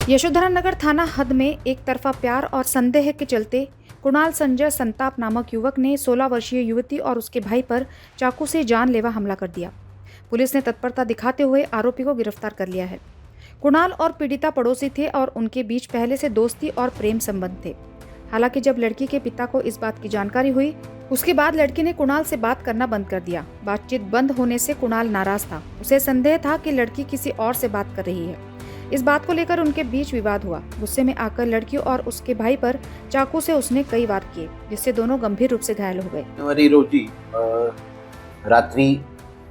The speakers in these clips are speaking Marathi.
यशोधरा नगर थाना हद में एक तरफा प्यार और संदेह के चलते कुणाल संजय संताप नामक युवक ने 16 वर्षीय युवती और उसके भाई पर चाकू से जानलेवा हमला कर दिया। पुलिस ने तत्परता दिखाते हुए आरोपी को गिरफ्तार कर लिया है। कुणाल और पीड़िता पड़ोसी थे और उनके बीच पहले से दोस्ती और प्रेम संबंध थे। हालांकि जब लड़की के पिता को इस बात की जानकारी हुई, उसके बाद लड़की ने कुणाल से बात करना बंद कर दिया। बातचीत बंद होने से कुणाल नाराज था। उसे संदेह था कि लड़की किसी और से बात कर रही है। इस बात को लेकर उनके बीच विवाद हुआ। गुस्से में आकर लड़की और उसके भाई पर चाकू से उसने कई वार किए, जिससे दोनों गंभीर रूप से घायल हो गए। जानेवारी रोजी रात्री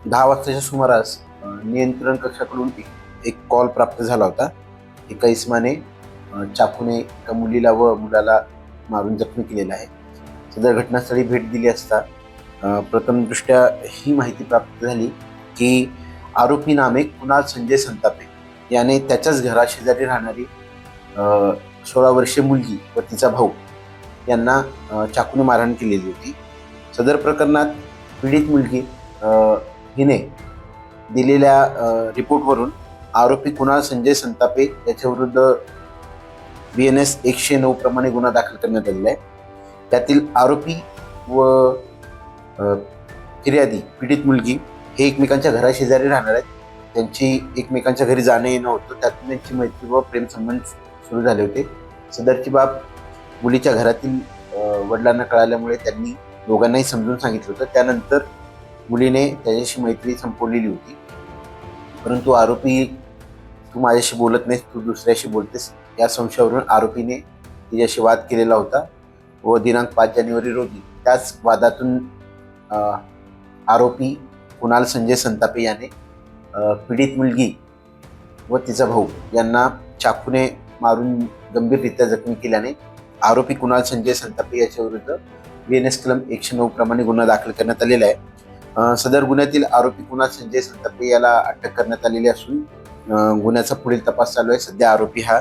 10 वाजताच्या सुमारास नियंत्रण कक्षाकडून एक कॉल प्राप्त झाला होता। एका इसमाने चाकूने एका मुलीला व मुलाला मारून जखमी केलेला आहे। सदर घटनास्थळी भेट दिली असता प्रथमदृष्ट्या ही माहिती प्राप्त झाली की आरोपी नामे कुणाल संजय संतापे याने त्याच्याच घराशेजारी राहणारी 16 वर्षीय मुलगी व तिचा भाऊ यांना चाकूने मारहाण केलेली होती। सदर प्रकरणात पीडित मुलगी हिने दिलेल्या रिपोर्टवरून आरोपी कुणाल संजय संतापे याच्याविरुद्ध BNS 109 प्रमाणे गुन्हा दाखल करण्यात आलेला आहे। त्यातील आरोपी व फिर्यादी पीडित मुलगी हे एकमेकांच्या घराशेजारी राहणार आहेत। त्यांची एकमेकांच्या घरी जाणे येणं होतं, त्यातून त्यांची मैत्री व प्रेमसंबंध सुरू झाले होते। सदरची बाब मुलीच्या घरातील वडिलांना कळाल्यामुळे त्यांनी दोघांनाही समजून सांगितलं होतं। त्यानंतर मुलीने त्याच्याशी मैत्री संपवलेली होती, परंतु आरोपी तू माझ्याशी बोलत नाहीस, तू दुसऱ्याशी बोलतेस या संशयावरून आरोपीने तिच्याशी वाद केलेला होता व दिनांक 5 जानेवारी रोजी त्याच वादातून आरोपी कुणाल संजय संतापे याने पीडित मुलगी व तिचा भाऊ यांना चाकूने मारून गंभीररित्या जखमी केल्याने आरोपी कुणाल संजय संतापे याच्या विरुद्ध BNS कलम 109 प्रमाणे गुन्हा दाखल करण्यात आलेला आहे। सदर गुन्ह्यातील आरोपी कुणाल संजय संतापे याला अटक करण्यात आलेली असून गुन्ह्याचा पुढील तपास चालू आहे। सध्या आरोपी हा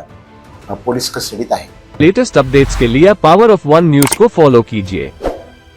पुलिस कस्टडीत आहे। लेटेस्ट अपडेट्स के लिए पावर ऑफ वन न्यूज को फॉलो कीजिए।